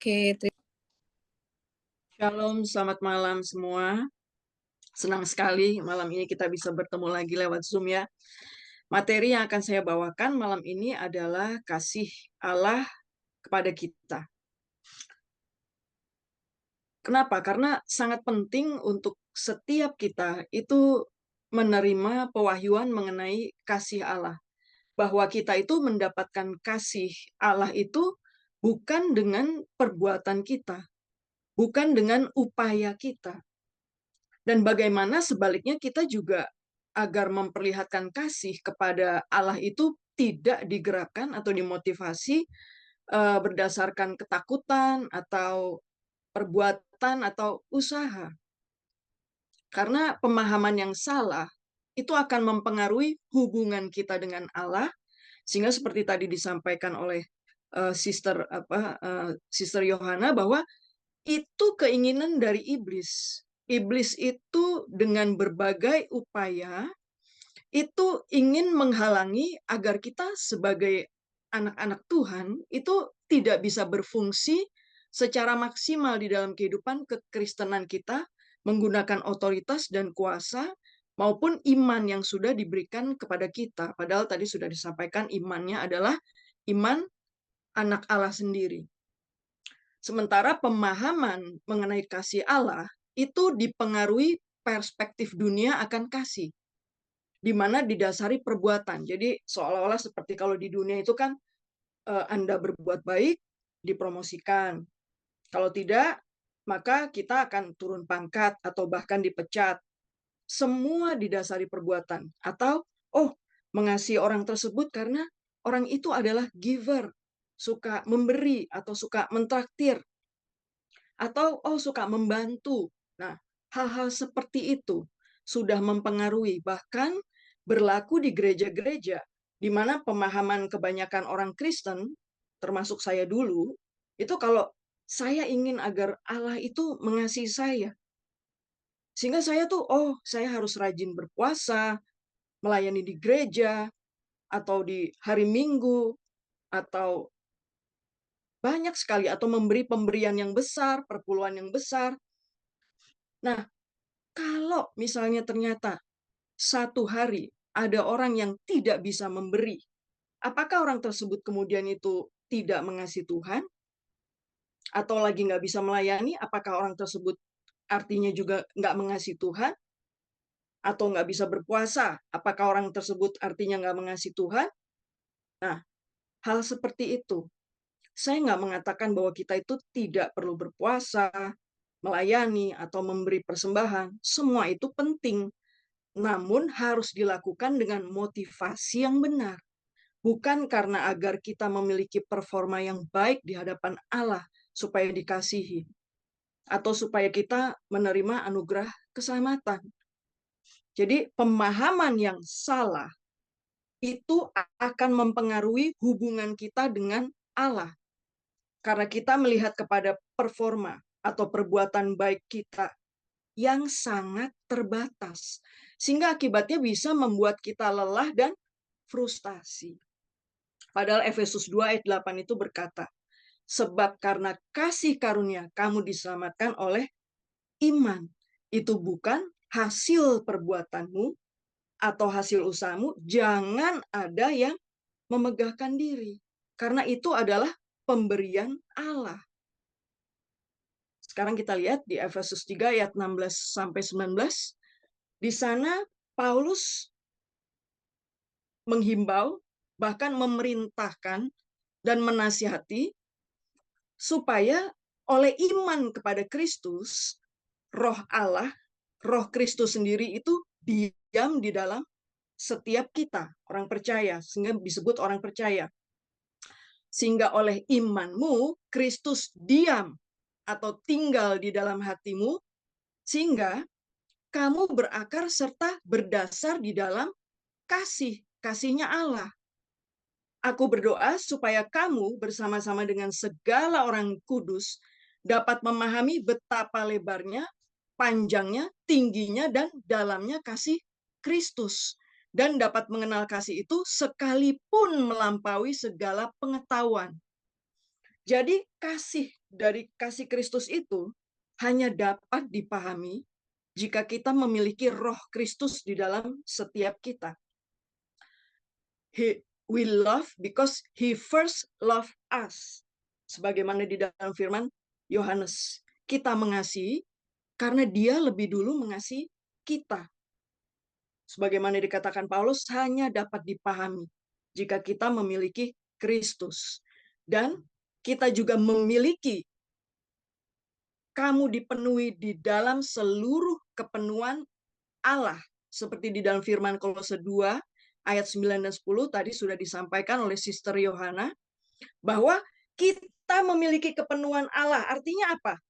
Oke, Shalom, selamat malam semua. Senang sekali malam ini kita bisa bertemu lagi lewat Zoom ya. Materi yang akan saya bawakan malam ini adalah kasih Allah kepada kita. Kenapa? Karena sangat penting untuk setiap kita itu menerima pewahyuan mengenai kasih Allah. Bahwa kita itu mendapatkan kasih Allah itu bukan dengan perbuatan kita, bukan dengan upaya kita. Dan bagaimana sebaliknya kita juga agar memperlihatkan kasih kepada Allah itu tidak digerakkan atau dimotivasi berdasarkan ketakutan atau perbuatan atau usaha. Karena pemahaman yang salah itu akan mempengaruhi hubungan kita dengan Allah, sehingga seperti tadi disampaikan oleh Sister Yohana bahwa itu keinginan dari iblis. Iblis itu dengan berbagai upaya itu ingin menghalangi agar kita sebagai anak-anak Tuhan itu tidak bisa berfungsi secara maksimal di dalam kehidupan kekristenan kita menggunakan otoritas dan kuasa maupun iman yang sudah diberikan kepada kita. Padahal tadi sudah disampaikan imannya adalah iman anak Allah sendiri. Sementara pemahaman mengenai kasih Allah itu dipengaruhi perspektif dunia akan kasih, di mana didasari perbuatan. Jadi seolah-olah seperti kalau di dunia itu kan Anda berbuat baik, dipromosikan. Kalau tidak, maka kita akan turun pangkat atau bahkan dipecat. Semua didasari perbuatan. Atau, oh, mengasihi orang tersebut karena orang itu adalah giver, suka memberi atau suka mentraktir atau suka membantu. Nah, hal-hal seperti itu sudah mempengaruhi, bahkan berlaku di gereja-gereja di mana pemahaman kebanyakan orang Kristen, termasuk saya dulu, itu kalau saya ingin agar Allah itu mengasihi saya. Sehingga saya tuh, saya harus rajin berpuasa, melayani di gereja, atau di hari Minggu, atau banyak sekali, atau memberi pemberian yang besar, perpuluhan yang besar. Nah, kalau misalnya ternyata satu hari ada orang yang tidak bisa memberi, apakah orang tersebut kemudian itu tidak mengasihi Tuhan? Atau lagi nggak bisa melayani, apakah orang tersebut artinya juga nggak mengasihi Tuhan? Atau nggak bisa berpuasa, apakah orang tersebut artinya nggak mengasihi Tuhan? Nah, hal seperti itu. Saya nggak mengatakan bahwa kita itu tidak perlu berpuasa, melayani, atau memberi persembahan. Semua itu penting. Namun harus dilakukan dengan motivasi yang benar. Bukan karena agar kita memiliki performa yang baik di hadapan Allah supaya dikasihi. Atau supaya kita menerima anugerah keselamatan. Jadi pemahaman yang salah itu akan mempengaruhi hubungan kita dengan Allah. Karena kita melihat kepada performa atau perbuatan baik kita yang sangat terbatas. Sehingga akibatnya bisa membuat kita lelah dan frustasi. Padahal Efesus 2 ayat 8 itu berkata, sebab karena kasih karunia kamu diselamatkan oleh iman. Itu bukan hasil perbuatanmu atau hasil usahamu. Jangan ada yang memegahkan diri. Karena itu adalah pemberian Allah. Sekarang kita lihat di Efesus 3 ayat 16 sampai 19. Di sana Paulus menghimbau, bahkan memerintahkan dan menasihati supaya oleh iman kepada Kristus, roh Allah, roh Kristus sendiri itu diam di dalam setiap kita, orang percaya, sehingga disebut orang percaya. Sehingga oleh imanmu, Kristus diam atau tinggal di dalam hatimu, sehingga kamu berakar serta berdasar di dalam kasihnya Allah. Aku berdoa supaya kamu bersama-sama dengan segala orang kudus dapat memahami betapa lebarnya, panjangnya, tingginya, dan dalamnya kasih Kristus. Dan dapat mengenal kasih itu sekalipun melampaui segala pengetahuan. Jadi kasih dari kasih Kristus itu hanya dapat dipahami jika kita memiliki roh Kristus di dalam setiap kita. We love because he first loved us. Sebagaimana di dalam firman Yohanes, kita mengasihi karena dia lebih dulu mengasihi kita. Sebagaimana dikatakan Paulus, hanya dapat dipahami jika kita memiliki Kristus. Dan kita juga memiliki, kamu dipenuhi di dalam seluruh kepenuhan Allah. Seperti di dalam firman Kolose 2 ayat 9 dan 10 tadi sudah disampaikan oleh Sister Yohana, bahwa kita memiliki kepenuhan Allah. Artinya apa?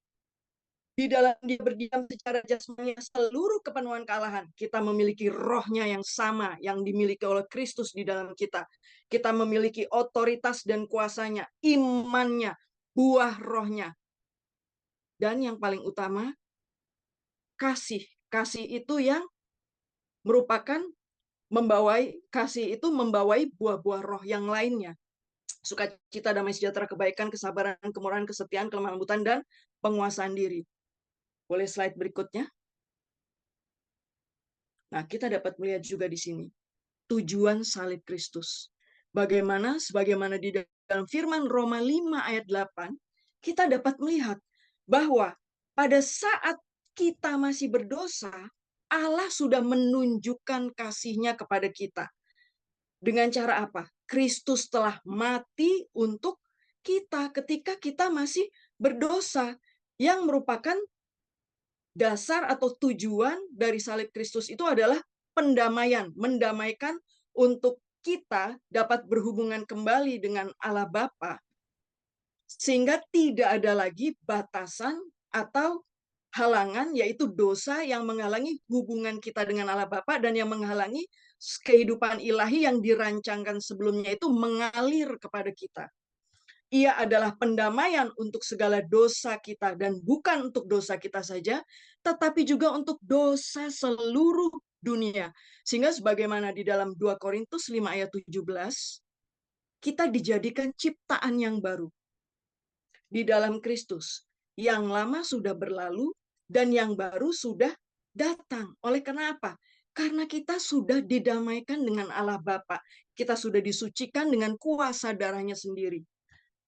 Di dalam dia berdiam secara jasmani seluruh kepenuhan kealahan. Kita memiliki rohnya yang sama yang dimiliki oleh Kristus di dalam kita. Kita memiliki otoritas dan kuasanya, imannya, buah rohnya. Dan yang paling utama, kasih. Kasih itu yang merupakan kasih itu membawai buah-buah roh yang lainnya. Sukacita, damai sejahtera, kebaikan, kesabaran, kemurahan, kesetiaan, kelemah lembutan, dan penguasaan diri. Boleh slide berikutnya? Nah, kita dapat melihat juga di sini tujuan salib Kristus. Sebagaimana di dalam firman Roma 5 ayat 8, kita dapat melihat bahwa pada saat kita masih berdosa, Allah sudah menunjukkan kasih-Nya kepada kita. Dengan cara apa? Kristus telah mati untuk kita ketika kita masih berdosa, yang merupakan dasar atau tujuan dari salib Kristus itu adalah pendamaian, mendamaikan untuk kita dapat berhubungan kembali dengan Allah Bapa, sehingga tidak ada lagi batasan atau halangan, yaitu dosa yang menghalangi hubungan kita dengan Allah Bapa dan yang menghalangi kehidupan ilahi yang dirancangkan sebelumnya itu mengalir kepada kita. Ia adalah pendamaian untuk segala dosa kita, dan bukan untuk dosa kita saja, tetapi juga untuk dosa seluruh dunia. Sehingga sebagaimana di dalam 2 Korintus 5 ayat 17, kita dijadikan ciptaan yang baru di dalam Kristus. Yang lama sudah berlalu dan yang baru sudah datang. Oleh karena apa? Karena kita sudah didamaikan dengan Allah Bapa. Kita sudah disucikan dengan kuasa darahnya sendiri.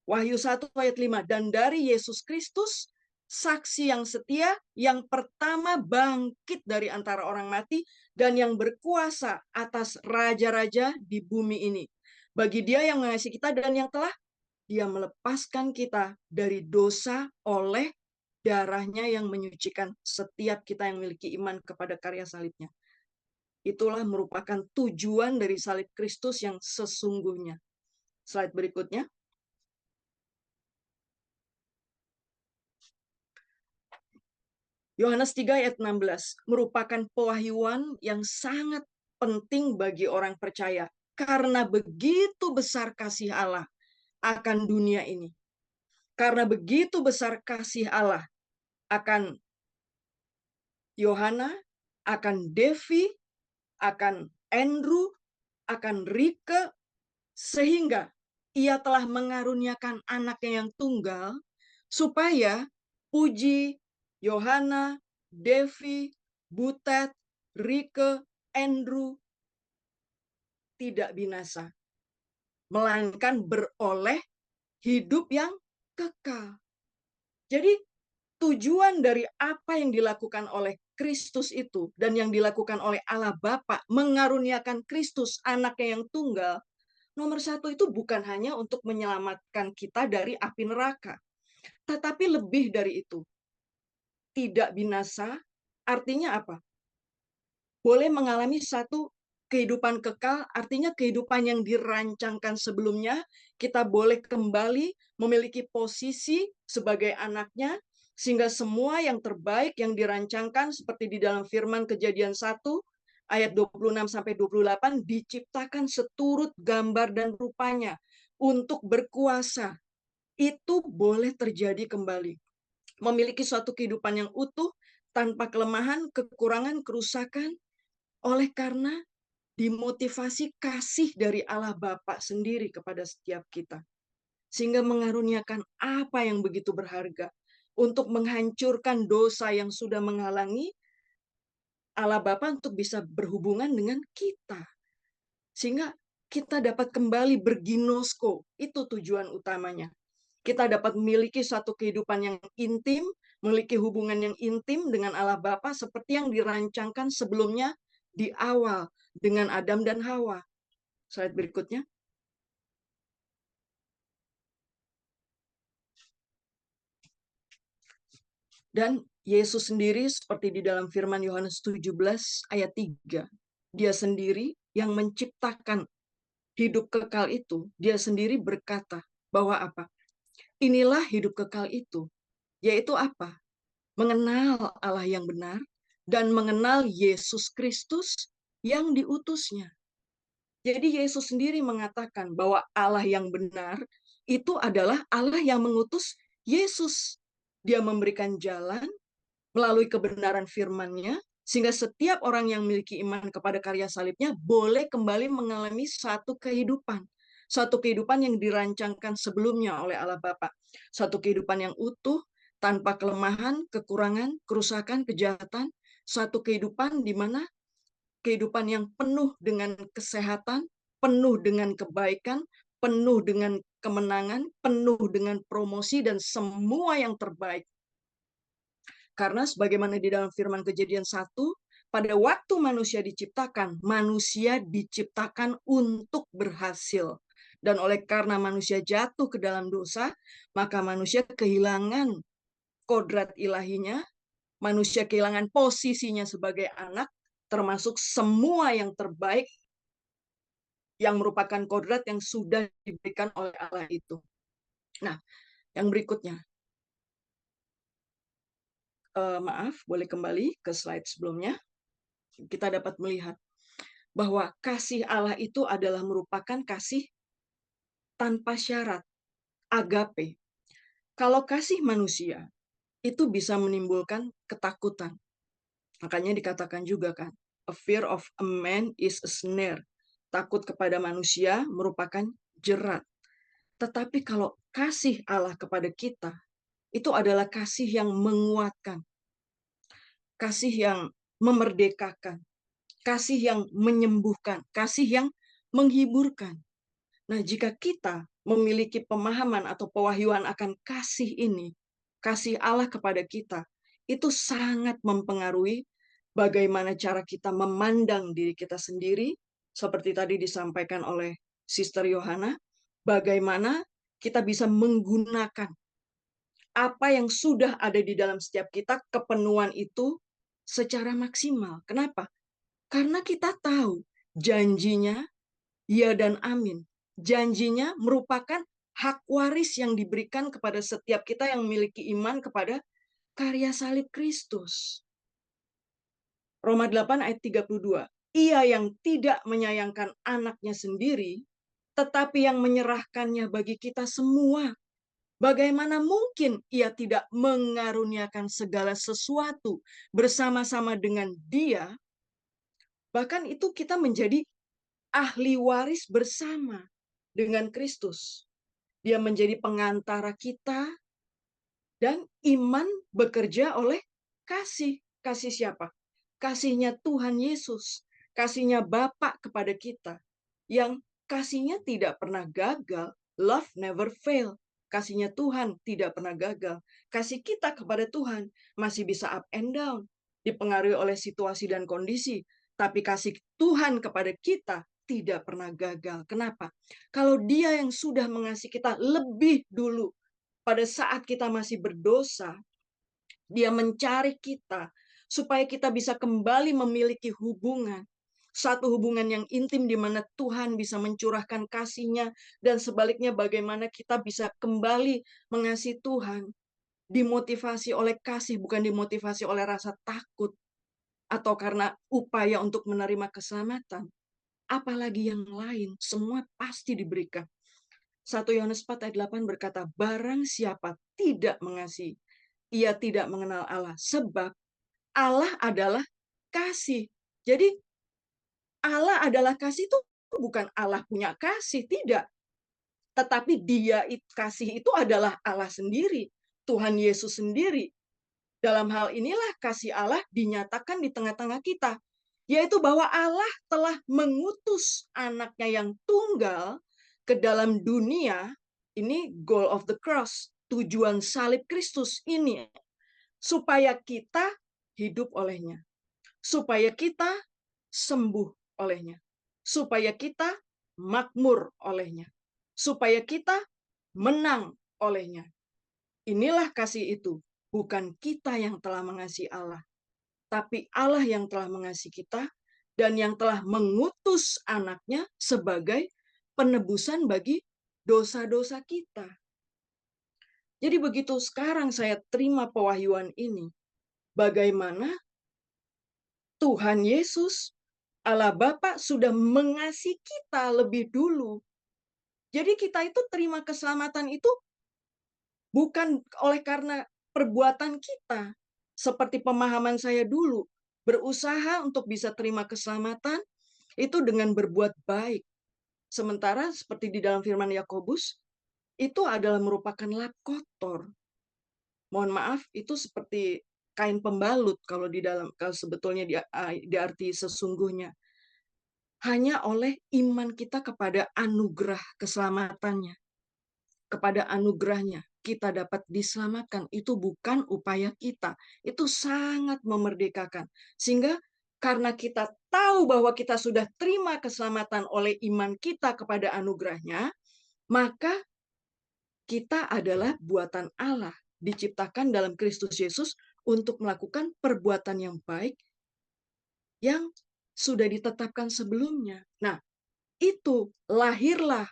Wahyu 1 ayat 5, dan dari Yesus Kristus, saksi yang setia, yang pertama bangkit dari antara orang mati, dan yang berkuasa atas raja-raja di bumi ini. Bagi Dia yang mengasihi kita dan yang telah Dia melepaskan kita dari dosa oleh darahnya yang menyucikan setiap kita yang memiliki iman kepada karya salibnya. Itulah merupakan tujuan dari salib Kristus yang sesungguhnya. Slide berikutnya. Yohanes 3 ayat 16 merupakan pewahyuan yang sangat penting bagi orang percaya. Karena begitu besar kasih Allah akan dunia ini. Karena begitu besar kasih Allah akan Yohana, akan Devi, akan Andrew, akan Rike, sehingga Ia telah mengaruniakan anaknya yang tunggal, supaya Puji, Yohana, Devi, Butet, Rike, Andrew tidak binasa, melainkan beroleh hidup yang kekal. Jadi tujuan dari apa yang dilakukan oleh Kristus itu dan yang dilakukan oleh Allah Bapa, mengaruniakan Kristus anaknya yang tunggal, nomor satu itu bukan hanya untuk menyelamatkan kita dari api neraka, tetapi lebih dari itu. Tidak binasa, artinya apa? Boleh mengalami satu kehidupan kekal, artinya kehidupan yang dirancangkan sebelumnya, kita boleh kembali memiliki posisi sebagai anaknya, sehingga semua yang terbaik yang dirancangkan seperti di dalam firman Kejadian 1 ayat 26-28 diciptakan seturut gambar dan rupanya untuk berkuasa. Itu boleh terjadi kembali. Memiliki suatu kehidupan yang utuh, tanpa kelemahan, kekurangan, kerusakan, oleh karena dimotivasi kasih dari Allah Bapa sendiri kepada setiap kita. sehingga mengaruniakan apa yang begitu berharga untuk menghancurkan dosa yang sudah menghalangi Allah Bapa untuk bisa berhubungan dengan kita. Sehingga kita dapat kembali berginosko. Itu tujuan utamanya. Kita dapat memiliki satu kehidupan yang intim, memiliki hubungan yang intim dengan Allah Bapa seperti yang dirancangkan sebelumnya di awal dengan Adam dan Hawa. Slide berikutnya. Dan Yesus sendiri seperti di dalam firman Yohanes 17 ayat 3. Dia sendiri yang menciptakan hidup kekal itu. Dia sendiri berkata bahwa apa? Inilah hidup kekal itu. Yaitu apa? Mengenal Allah yang benar dan mengenal Yesus Kristus yang diutusnya. Jadi Yesus sendiri mengatakan bahwa Allah yang benar itu adalah Allah yang mengutus Yesus. Dia memberikan jalan melalui kebenaran firman-Nya, sehingga setiap orang yang memiliki iman kepada karya salibnya boleh kembali mengalami satu kehidupan. Satu kehidupan yang dirancangkan sebelumnya oleh Allah Bapa. Satu kehidupan yang utuh, tanpa kelemahan, kekurangan, kerusakan, kejahatan. Satu kehidupan di mana kehidupan yang penuh dengan kesehatan, penuh dengan kebaikan, penuh dengan kemenangan, penuh dengan promosi, dan semua yang terbaik. Karena sebagaimana di dalam firman Kejadian 1, pada waktu manusia diciptakan untuk berhasil. Dan oleh karena manusia jatuh ke dalam dosa, maka manusia kehilangan kodrat ilahinya, manusia kehilangan posisinya sebagai anak, termasuk semua yang terbaik yang merupakan kodrat yang sudah diberikan oleh Allah itu. Nah, yang berikutnya. Maaf, boleh kembali ke slide sebelumnya. Kita dapat melihat bahwa kasih Allah itu adalah merupakan kasih tanpa syarat, agape. Kalau kasih manusia, itu bisa menimbulkan ketakutan. Makanya dikatakan juga kan, a fear of a man is a snare. Takut kepada manusia merupakan jerat. Tetapi kalau kasih Allah kepada kita, itu adalah kasih yang menguatkan, kasih yang memerdekakan, kasih yang menyembuhkan, kasih yang menghiburkan. Nah, jika kita memiliki pemahaman atau pewahyuan akan kasih ini, kasih Allah kepada kita, itu sangat mempengaruhi bagaimana cara kita memandang diri kita sendiri, seperti tadi disampaikan oleh Sister Yohana, bagaimana kita bisa menggunakan apa yang sudah ada di dalam setiap kita, kepenuhan itu secara maksimal. Kenapa? Karena kita tahu janjinya ya dan amin. Janjinya merupakan hak waris yang diberikan kepada setiap kita yang memiliki iman kepada karya salib Kristus. Roma 8 ayat 32. Ia yang tidak menyayangkan anaknya sendiri, tetapi yang menyerahkannya bagi kita semua. Bagaimana mungkin ia tidak mengaruniakan segala sesuatu bersama-sama dengan Dia? Bahkan itu kita menjadi ahli waris bersama dengan Kristus. Dia menjadi pengantara kita dan iman bekerja oleh kasih. Kasih siapa? Kasihnya Tuhan Yesus. Kasihnya Bapa kepada kita. Yang kasihnya tidak pernah gagal. Love never fail. Kasihnya Tuhan tidak pernah gagal. Kasih kita kepada Tuhan masih bisa up and down. Dipengaruhi oleh situasi dan kondisi. Tapi kasih Tuhan kepada kita tidak pernah gagal. Kenapa? Kalau Dia yang sudah mengasihi kita lebih dulu, pada saat kita masih berdosa, Dia mencari kita supaya kita bisa kembali memiliki hubungan. Satu hubungan yang intim di mana Tuhan bisa mencurahkan kasih-Nya, dan sebaliknya bagaimana kita bisa kembali mengasihi Tuhan. Dimotivasi oleh kasih, bukan dimotivasi oleh rasa takut atau karena upaya untuk menerima keselamatan. Apalagi yang lain, semua pasti diberikan. 1 Yohanes 4 ayat 8 berkata, barang siapa tidak mengasihi, ia tidak mengenal Allah. Sebab Allah adalah kasih. Jadi Allah adalah kasih itu bukan Allah punya kasih, tidak. tetapi kasih itu adalah Allah sendiri, Tuhan Yesus sendiri. Dalam hal inilah kasih Allah dinyatakan di tengah-tengah kita, yaitu bahwa Allah telah mengutus anaknya yang tunggal ke dalam dunia. Ini goal of the cross, tujuan salib Kristus ini, supaya kita hidup olehnya, supaya kita sembuh olehnya, supaya kita makmur olehnya, supaya kita menang olehnya. Inilah kasih itu. Bukan kita yang telah mengasihi Allah, tapi Allah yang telah mengasihi kita dan yang telah mengutus anaknya sebagai penebusan bagi dosa-dosa kita. Jadi begitu sekarang saya terima pewahyuan ini, bagaimana Tuhan Yesus, Allah Bapa sudah mengasihi kita lebih dulu. Jadi kita itu terima keselamatan itu bukan oleh karena perbuatan kita. Seperti pemahaman saya dulu, berusaha untuk bisa terima keselamatan itu dengan berbuat baik. Sementara seperti di dalam firman Yakobus, itu adalah merupakan lap kotor. Mohon maaf, itu seperti kain pembalut kalau sebetulnya di arti sesungguhnya. Hanya oleh iman kita kepada anugerah keselamatannya, kepada anugerahnya, kita dapat diselamatkan. Itu bukan upaya kita. Itu sangat memerdekakan. Sehingga karena kita tahu bahwa kita sudah terima keselamatan oleh iman kita kepada anugerahnya, maka kita adalah buatan Allah, diciptakan dalam Kristus Yesus untuk melakukan perbuatan yang baik yang sudah ditetapkan sebelumnya. Nah, itu lahirlah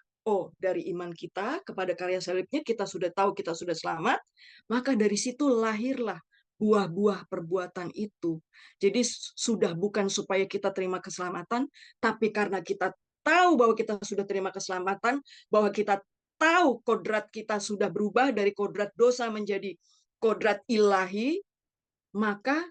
dari iman kita kepada karya salibnya, kita sudah tahu kita sudah selamat, maka dari situ lahirlah buah-buah perbuatan itu. Jadi sudah bukan supaya kita terima keselamatan, tapi karena kita tahu bahwa kita sudah terima keselamatan, bahwa kita tahu kodrat kita sudah berubah dari kodrat dosa menjadi kodrat ilahi, maka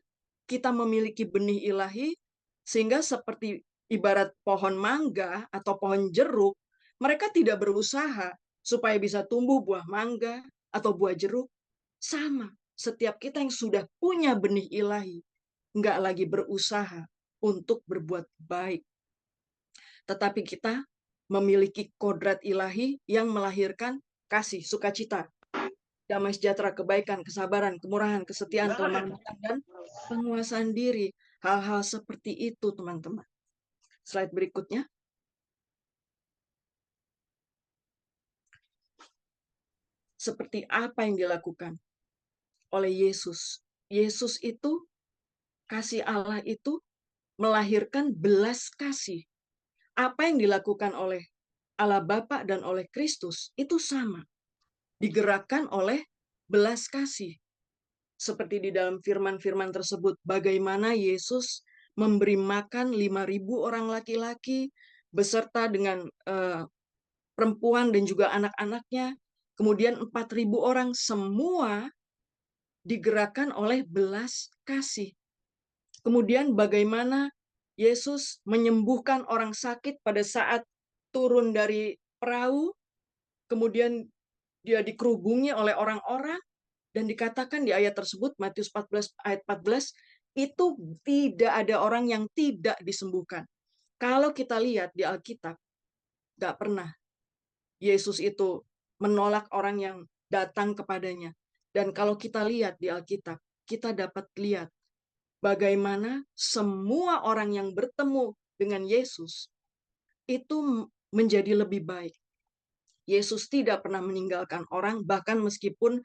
kita memiliki benih ilahi, sehingga seperti ibarat pohon mangga atau pohon jeruk, mereka tidak berusaha supaya bisa tumbuh buah mangga atau buah jeruk. Sama, setiap kita yang sudah punya benih ilahi, nggak lagi berusaha untuk berbuat baik. Tetapi kita memiliki kodrat ilahi yang melahirkan kasih, sukacita, damai sejahtera, kebaikan, kesabaran, kemurahan, kesetiaan, kelemahan, dan penguasaan diri. Hal-hal seperti itu, teman-teman. Slide berikutnya. Seperti apa yang dilakukan oleh Yesus. Yesus itu, kasih Allah itu melahirkan belas kasih. Apa yang dilakukan oleh Allah Bapa dan oleh Kristus itu sama. Digerakkan oleh belas kasih. Seperti di dalam firman-firman tersebut, bagaimana Yesus memberi makan 5.000 orang laki-laki beserta dengan perempuan dan juga anak-anaknya. Kemudian 4.000 orang, semua digerakkan oleh belas kasih. Kemudian bagaimana Yesus menyembuhkan orang sakit pada saat turun dari perahu, kemudian dia dikerubungi oleh orang-orang, dan dikatakan di ayat tersebut, Matius 14 ayat 14, itu tidak ada orang yang tidak disembuhkan. Kalau kita lihat di Alkitab, nggak pernah Yesus itu menolak orang yang datang kepadanya. Dan kalau kita lihat di Alkitab, kita dapat lihat bagaimana semua orang yang bertemu dengan Yesus itu menjadi lebih baik. Yesus tidak pernah meninggalkan orang, bahkan meskipun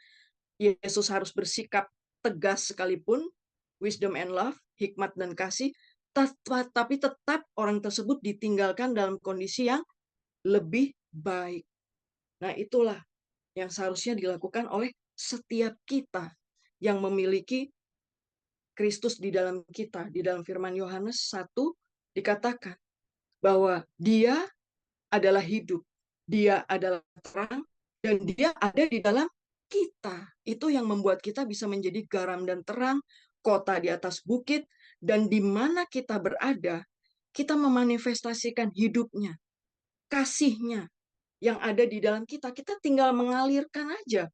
Yesus harus bersikap tegas sekalipun, wisdom and love, hikmat dan kasih, tapi tetap orang tersebut ditinggalkan dalam kondisi yang lebih baik. Nah, itulah yang seharusnya dilakukan oleh setiap kita yang memiliki Kristus di dalam kita. Di dalam firman Yohanes 1 dikatakan bahwa dia adalah hidup, dia adalah terang, dan dia ada di dalam kita. Itu yang membuat kita bisa menjadi garam dan terang, kota di atas bukit, dan di mana kita berada, kita memanifestasikan hidupnya, kasihnya, yang ada di dalam kita. Kita tinggal mengalirkan aja,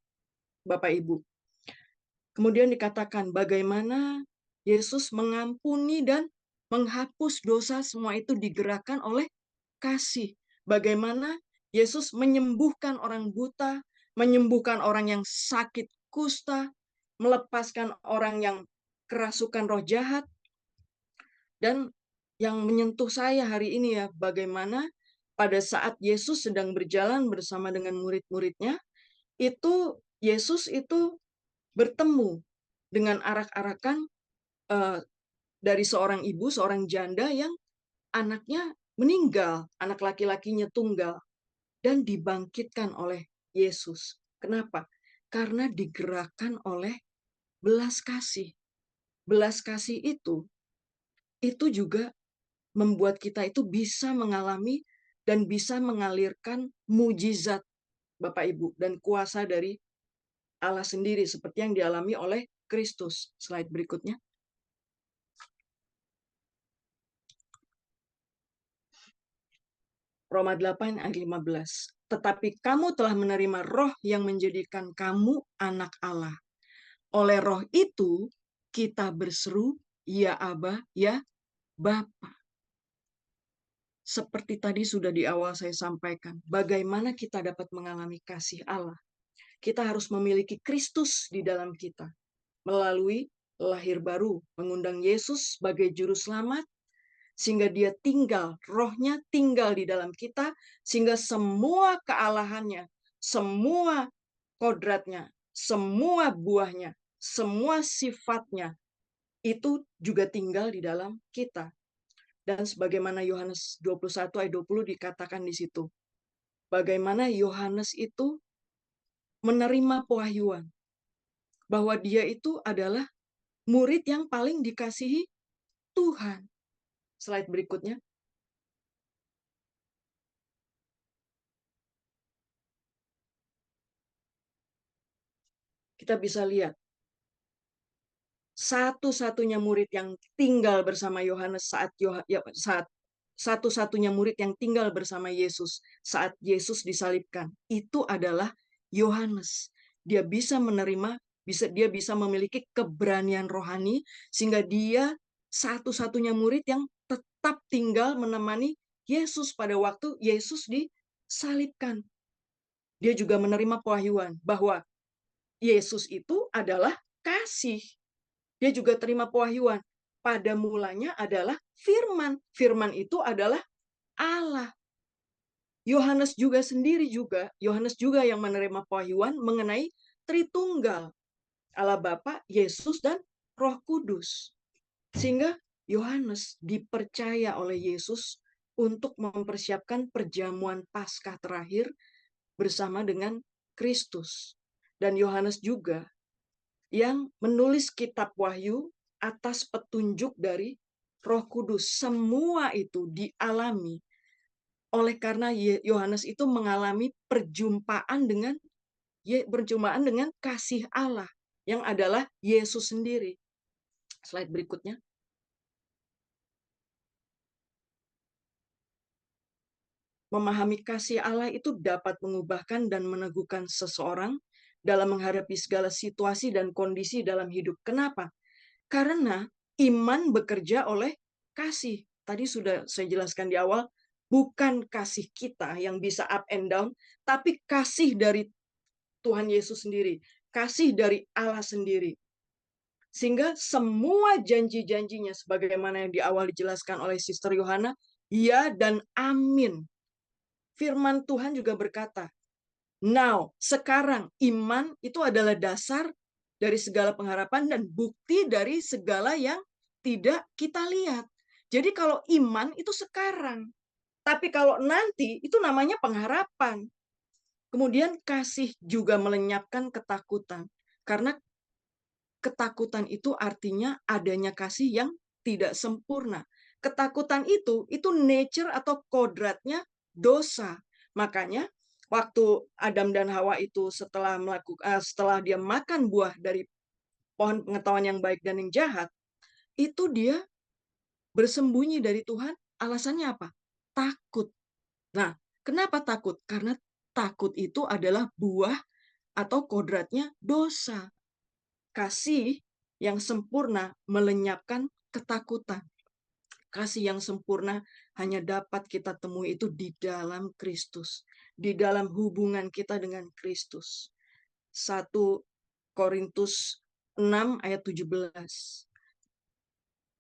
Bapak Ibu. Kemudian dikatakan bagaimana Yesus mengampuni dan menghapus dosa, semua itu digerakkan oleh kasih. Bagaimana Yesus menyembuhkan orang buta, menyembuhkan orang yang sakit kusta, melepaskan orang yang kerasukan roh jahat. Dan yang menyentuh saya hari ini ya, bagaimana pada saat Yesus sedang berjalan bersama dengan murid-muridnya, itu Yesus itu bertemu dengan arak-arakan dari seorang ibu, seorang janda yang anaknya meninggal, anak laki-lakinya tunggal, dan dibangkitkan oleh Yesus. Kenapa? Karena digerakkan oleh belas kasih. Belas kasih itu juga membuat kita itu bisa mengalami dan bisa mengalirkan mujizat Bapak Ibu dan kuasa dari Allah sendiri seperti yang dialami oleh Kristus. Slide berikutnya. Roma 8 ayat 15. Tetapi kamu telah menerima roh yang menjadikan kamu anak Allah. Oleh roh itu kita berseru, ya Aba, ya Bapa. Seperti tadi sudah di awal saya sampaikan, bagaimana kita dapat mengalami kasih Allah. Kita harus memiliki Kristus di dalam kita. Melalui lahir baru, mengundang Yesus sebagai juru selamat, sehingga dia tinggal, rohnya tinggal di dalam kita, sehingga semua kealahannya, semua kodratnya, semua buahnya, semua sifatnya, itu juga tinggal di dalam kita. Dan sebagaimana Yohanes 21 ayat 20 dikatakan di situ, bagaimana Yohanes itu menerima pewahyuan, bahwa dia itu adalah murid yang paling dikasihi Tuhan. Slide berikutnya. Kita bisa lihat satu-satunya murid yang tinggal bersama Yohanes saat satu-satunya murid yang tinggal bersama Yesus saat Yesus disalibkan itu adalah Yohanes. Dia bisa menerima, dia bisa memiliki keberanian rohani sehingga dia satu-satunya murid yang tetap tinggal menemani Yesus pada waktu Yesus disalibkan. Dia juga menerima pewahyuan bahwa Yesus itu adalah kasih. Dia juga terima pewahyuan. Pada mulanya adalah firman. Firman itu adalah Allah. Yohanes juga yang menerima pewahyuan mengenai Tritunggal. Allah Bapa, Yesus, dan Roh Kudus. Sehingga Yohanes dipercaya oleh Yesus untuk mempersiapkan perjamuan Paskah terakhir bersama dengan Kristus. Dan Yohanes juga yang menulis kitab Wahyu atas petunjuk dari Roh Kudus. Semua itu dialami oleh karena Yohanes itu mengalami perjumpaan dengan kasih Allah yang adalah Yesus sendiri. Slide berikutnya. Memahami kasih Allah itu dapat mengubahkan dan meneguhkan seseorang dalam menghadapi segala situasi dan kondisi dalam hidup. Kenapa? Karena iman bekerja oleh kasih. Tadi sudah saya jelaskan di awal, bukan kasih kita yang bisa up and down, tapi kasih dari Tuhan Yesus sendiri, kasih dari Allah sendiri. Sehingga semua janji-janjinya sebagaimana yang di awal dijelaskan oleh Sister Yohana, ya dan amin. Firman Tuhan juga berkata, now, sekarang iman itu adalah dasar dari segala pengharapan dan bukti dari segala yang tidak kita lihat. Jadi kalau iman itu sekarang, tapi kalau nanti itu namanya pengharapan. Kemudian kasih juga melenyapkan ketakutan. Karena ketakutan itu artinya adanya kasih yang tidak sempurna. Ketakutan itu nature atau kodratnya dosa. Makanya waktu Adam dan Hawa itu setelah dia makan buah dari pohon pengetahuan yang baik dan yang jahat, itu dia bersembunyi dari Tuhan. Alasannya apa? Takut. Nah, kenapa takut? Karena takut itu adalah buah atau kodratnya dosa. Kasih yang sempurna melenyapkan ketakutan. Kasih yang sempurna hanya dapat kita temui itu di dalam Kristus, di dalam hubungan kita dengan Kristus. 1 Korintus 6 ayat 17.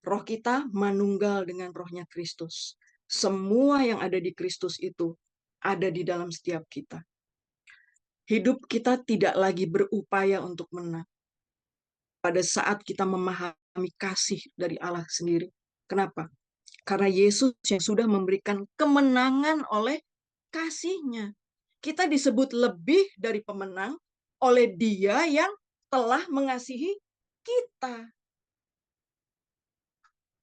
Roh kita manunggal dengan rohnya Kristus. Semua yang ada di Kristus itu ada di dalam setiap kita. Hidup kita tidak lagi berupaya untuk menang. Pada saat kita memahami kasih dari Allah sendiri. Kenapa? Karena Yesus yang sudah memberikan kemenangan oleh kasih-Nya. Kita disebut lebih dari pemenang oleh Dia yang telah mengasihi kita.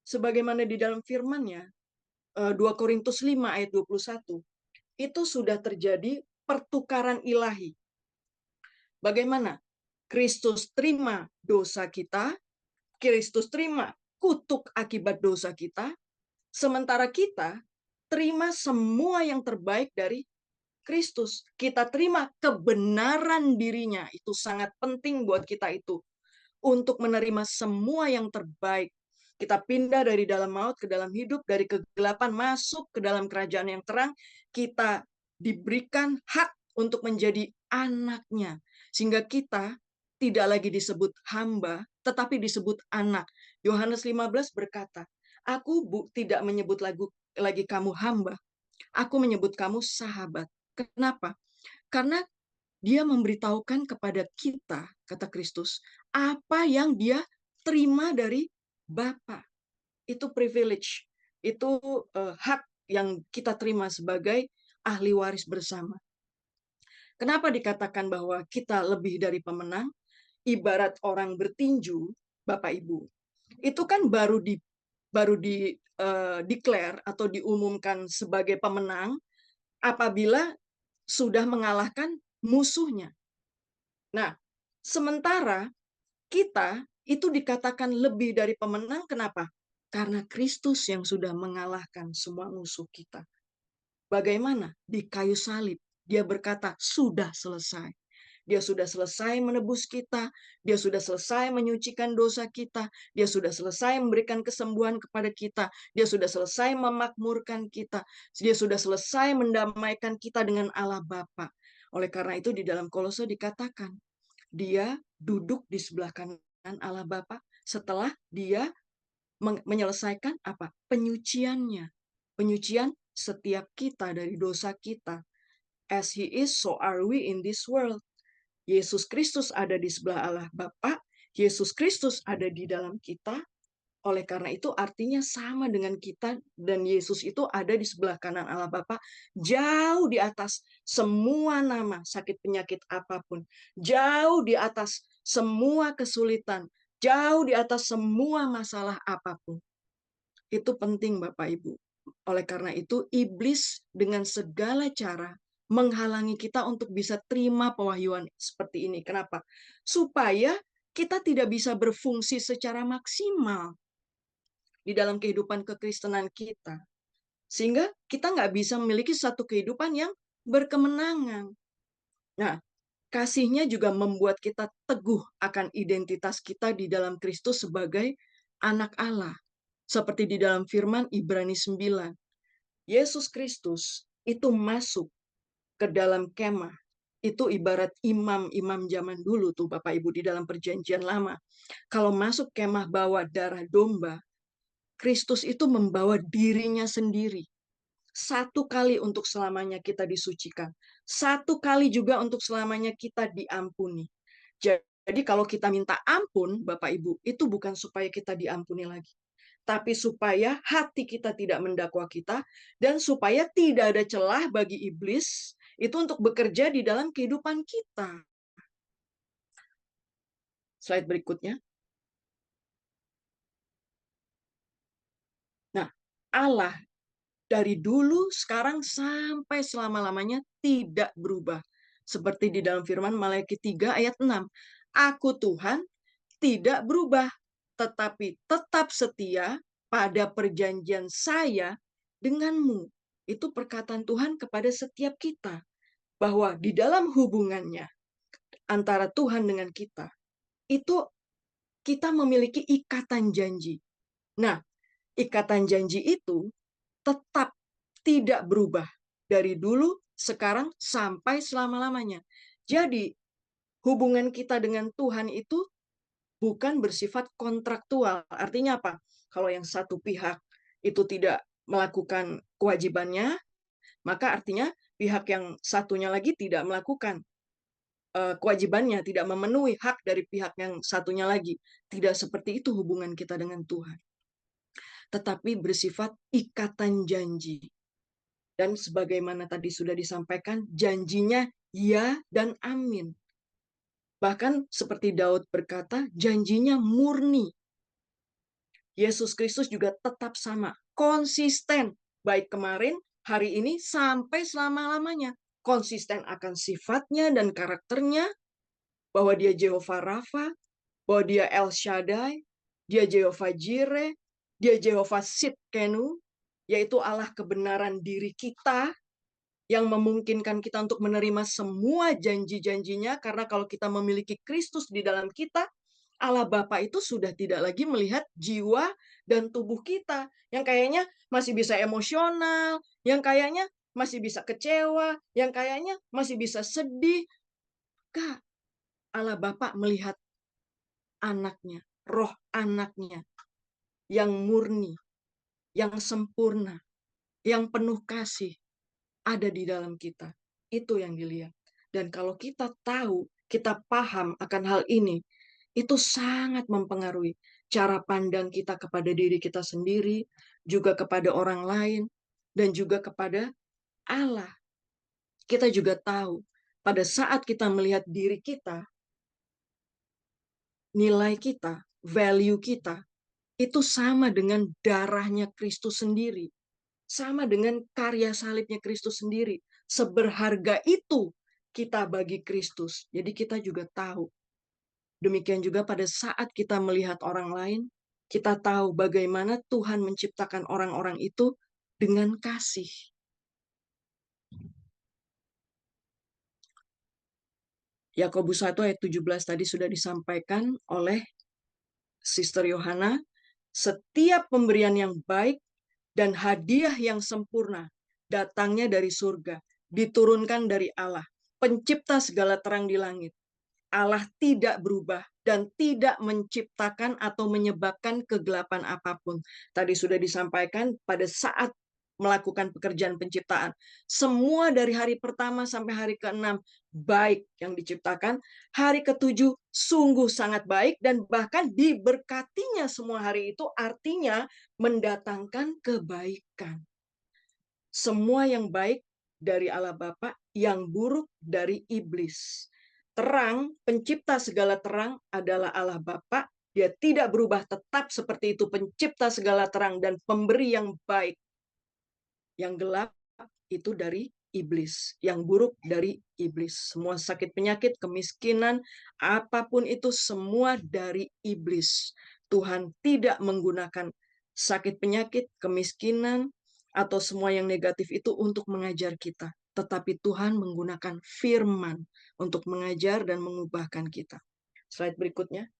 Sebagaimana di dalam firman-Nya, 2 Korintus 5 ayat 21, itu sudah terjadi pertukaran ilahi. Bagaimana? Kristus terima dosa kita, Kristus terima kutuk akibat dosa kita, sementara kita terima semua yang terbaik dari Kristus. Kita terima kebenaran dirinya. Itu sangat penting buat kita itu. Untuk menerima semua yang terbaik. Kita pindah dari dalam maut ke dalam hidup, dari kegelapan masuk ke dalam kerajaan yang terang. Kita diberikan hak untuk menjadi anaknya. Sehingga kita tidak lagi disebut hamba, tetapi disebut anak. Yohanes 15 berkata, aku tidak menyebut lagi kamu hamba, aku menyebut kamu sahabat. Kenapa? Karena dia memberitahukan kepada kita, kata Kristus, apa yang dia terima dari Bapa. Itu privilege, itu hak yang kita terima sebagai ahli waris bersama. Kenapa dikatakan bahwa kita lebih dari pemenang? Ibarat orang bertinju, Bapak Ibu, itu kan baru di declare atau diumumkan sebagai pemenang apabila sudah mengalahkan musuhnya. Nah, sementara kita itu dikatakan lebih dari pemenang, kenapa? Karena Kristus yang sudah mengalahkan semua musuh kita. Bagaimana? Di kayu salib, dia berkata, sudah selesai. Dia sudah selesai menebus kita, dia sudah selesai menyucikan dosa kita, dia sudah selesai memberikan kesembuhan kepada kita, dia sudah selesai memakmurkan kita, dia sudah selesai mendamaikan kita dengan Allah Bapa. Oleh karena itu di dalam Kolose dikatakan, dia duduk di sebelah kanan Allah Bapa setelah dia menyelesaikan apa? Penyuciannya. Penyucian setiap kita dari dosa kita. As he is, so are we in this world. Yesus Kristus ada di sebelah Allah Bapa, Yesus Kristus ada di dalam kita. Oleh karena itu artinya sama dengan kita, dan Yesus itu ada di sebelah kanan Allah Bapa, jauh di atas semua nama sakit penyakit apapun, jauh di atas semua kesulitan, jauh di atas semua masalah apapun. Itu penting Bapak Ibu. Oleh karena itu iblis dengan segala cara menghalangi kita untuk bisa terima pewahyuan seperti ini. Kenapa? Supaya kita tidak bisa berfungsi secara maksimal di dalam kehidupan kekristenan kita. Sehingga kita nggak bisa memiliki satu kehidupan yang berkemenangan. Nah, kasihnya juga membuat kita teguh akan identitas kita di dalam Kristus sebagai anak Allah. Seperti di dalam firman Ibrani 9. Yesus Kristus itu masuk ke dalam kemah. Itu ibarat imam-imam zaman dulu tuh Bapak Ibu di dalam perjanjian lama. Kalau masuk kemah bawa darah domba, Kristus itu membawa dirinya sendiri. Satu kali untuk selamanya kita disucikan. Satu kali juga untuk selamanya kita diampuni. Jadi kalau kita minta ampun, Bapak Ibu, itu bukan supaya kita diampuni lagi. Tapi supaya hati kita tidak mendakwa kita, dan supaya tidak ada celah bagi iblis itu untuk bekerja di dalam kehidupan kita. Slide berikutnya. Nah, Allah dari dulu, sekarang, sampai selama-lamanya tidak berubah. Seperti di dalam firman Maleakhi 3 ayat 6. Aku Tuhan tidak berubah, tetapi tetap setia pada perjanjian saya denganmu. Itu perkataan Tuhan kepada setiap kita. bahwa di dalam hubungannya antara Tuhan dengan kita, itu kita memiliki ikatan janji. Nah, ikatan janji itu tetap tidak berubah dari dulu, sekarang, sampai selama-lamanya. Jadi, hubungan kita dengan Tuhan itu bukan bersifat kontraktual. Artinya apa? Kalau yang satu pihak itu tidak melakukan kewajibannya, maka artinya pihak yang satunya lagi tidak melakukan kewajibannya, tidak memenuhi hak dari pihak yang satunya lagi. Tidak seperti itu hubungan kita dengan Tuhan. Tetapi bersifat ikatan janji. Dan sebagaimana tadi sudah disampaikan, janjinya ya dan amin. Bahkan seperti Daud berkata, janjinya murni. Yesus Kristus juga tetap sama, konsisten. Baik kemarin, hari ini, sampai selama-lamanya. Konsisten akan sifatnya dan karakternya, bahwa dia Jehovah Rafa, bahwa dia El Shaddai, dia Jehovah Jireh, dia Jehovah Sidkenu, yaitu Allah kebenaran diri kita, yang memungkinkan kita untuk menerima semua janji-janjinya, karena kalau kita memiliki Kristus di dalam kita, Allah Bapa itu sudah tidak lagi melihat jiwa dan tubuh kita, yang kayaknya masih bisa emosional, yang kayaknya masih bisa kecewa, yang kayaknya masih bisa sedih. Kak, Allah Bapa melihat anaknya, roh anaknya, yang murni, yang sempurna, yang penuh kasih, ada di dalam kita. Itu yang dilihat. Dan kalau kita tahu, kita paham akan hal ini, itu sangat mempengaruhi cara pandang kita kepada diri kita sendiri, juga kepada orang lain, dan juga kepada Allah. Kita juga tahu, pada saat kita melihat diri kita, nilai kita, value kita, itu sama dengan darahnya Kristus sendiri. Sama dengan karya salibnya Kristus sendiri. Seberharga itu kita bagi Kristus. Jadi kita juga tahu. Demikian juga pada saat kita melihat orang lain, kita tahu bagaimana Tuhan menciptakan orang-orang itu dengan kasih. Yakobus 1 ayat 17 tadi sudah disampaikan oleh Sister Yohana. Setiap pemberian yang baik dan hadiah yang sempurna datangnya dari surga, diturunkan dari Allah, pencipta segala terang di langit. Allah tidak berubah dan tidak menciptakan atau menyebabkan kegelapan apapun. Tadi sudah disampaikan pada saat melakukan pekerjaan penciptaan. Semua dari hari pertama sampai hari ke-6 baik yang diciptakan. Hari ke-7 sungguh sangat baik dan bahkan diberkatinya semua hari itu artinya mendatangkan kebaikan. Semua yang baik dari Allah Bapa, yang buruk dari iblis. Terang, pencipta segala terang adalah Allah Bapa. Dia tidak berubah, tetap seperti itu, pencipta segala terang dan pemberi yang baik. Yang gelap itu dari iblis, yang buruk dari iblis. Semua sakit penyakit, kemiskinan, apapun itu semua dari iblis. Tuhan tidak menggunakan sakit penyakit, kemiskinan, atau semua yang negatif itu untuk mengajar kita. Tetapi Tuhan menggunakan firman untuk mengajar dan mengubahkan kita. Slide berikutnya.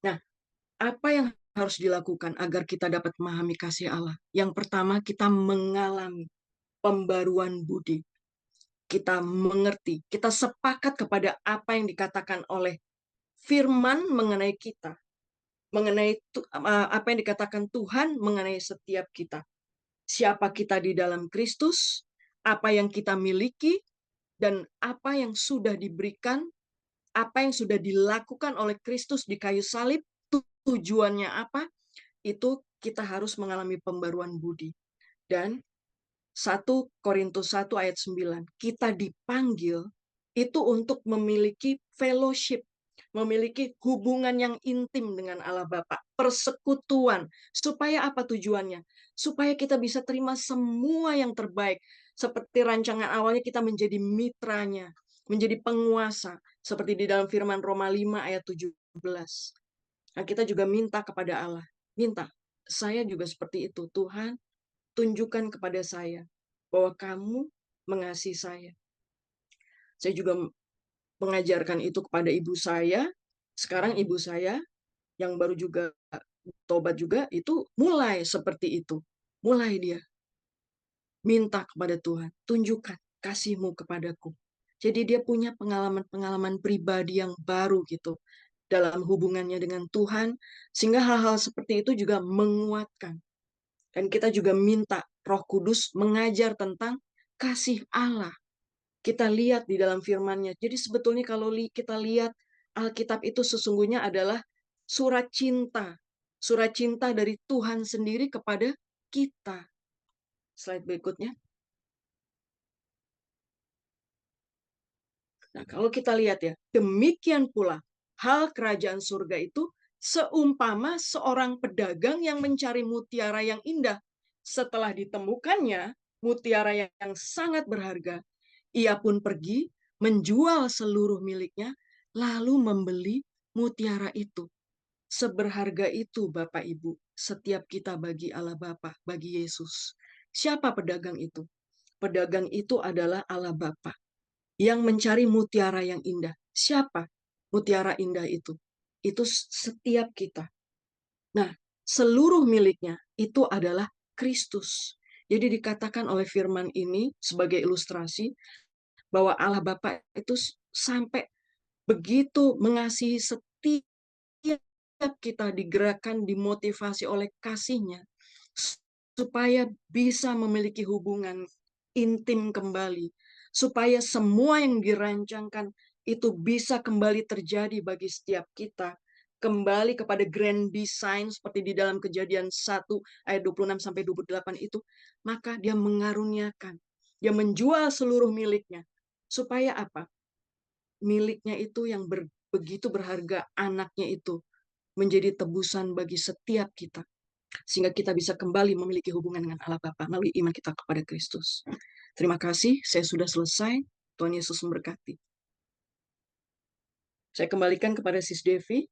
Nah, apa yang harus dilakukan agar kita dapat memahami kasih Allah? Yang pertama, kita mengalami pembaruan budi. Kita mengerti, kita sepakat kepada apa yang dikatakan oleh firman mengenai kita, mengenai apa yang dikatakan Tuhan mengenai setiap kita. Siapa kita di dalam Kristus, apa yang kita miliki, dan apa yang sudah diberikan, apa yang sudah dilakukan oleh Kristus di kayu salib, tujuannya apa, itu kita harus mengalami pembaruan budi. Dan 1 Korintus 1 ayat 9, kita dipanggil itu untuk memiliki fellowship, memiliki hubungan yang intim dengan Allah Bapa, persekutuan. Supaya apa tujuannya? Supaya kita bisa terima semua yang terbaik. Seperti rancangan awalnya kita menjadi mitranya, menjadi penguasa. Seperti di dalam firman Roma 5 ayat 17. Nah, kita juga minta kepada Allah. Minta, saya juga seperti itu. Tuhan, tunjukkan kepada saya bahwa kamu mengasihi saya. Saya juga mengajarkan itu kepada ibu saya. Sekarang ibu saya yang baru juga tobat juga itu mulai seperti itu. Mulai dia minta kepada Tuhan, tunjukkan kasih-Mu kepadaku. Jadi dia punya pengalaman-pengalaman pribadi yang baru gitu dalam hubungannya dengan Tuhan, sehingga hal-hal seperti itu juga menguatkan. Dan kita juga minta Roh Kudus mengajar tentang kasih Allah. Kita lihat di dalam firman-Nya. Jadi sebetulnya kalau kita lihat Alkitab itu sesungguhnya adalah surat cinta. Surat cinta dari Tuhan sendiri kepada kita. Slide berikutnya. Nah, kalau kita lihat ya, demikian pula hal kerajaan surga itu seumpama seorang pedagang yang mencari mutiara yang indah. Setelah ditemukannya mutiara yang sangat berharga, ia pun pergi menjual seluruh miliknya, lalu membeli mutiara itu. Seberharga itu, Bapak Ibu, setiap kita bagi Allah Bapa, bagi Yesus. Siapa pedagang itu? Pedagang itu adalah Allah Bapa yang mencari mutiara yang indah. Siapa mutiara indah itu? Itu setiap kita. Nah, seluruh miliknya itu adalah Kristus. Jadi dikatakan oleh firman ini sebagai ilustrasi bahwa Allah Bapa itu sampai begitu mengasihi setiap kita, digerakkan, dimotivasi oleh kasih-Nya supaya bisa memiliki hubungan intim kembali, supaya semua yang dirancangkan itu bisa kembali terjadi bagi setiap kita, kembali kepada grand design seperti di dalam Kejadian 1 ayat 26 sampai 28 itu, maka dia mengaruniakan, dia menjual seluruh miliknya, supaya apa? Miliknya itu yang begitu berharga, anaknya itu menjadi tebusan bagi setiap kita, sehingga kita bisa kembali memiliki hubungan dengan Allah Bapa melalui iman kita kepada Kristus. Terima kasih, saya sudah selesai. Tuhan Yesus memberkati. Saya kembalikan kepada Sis Devi.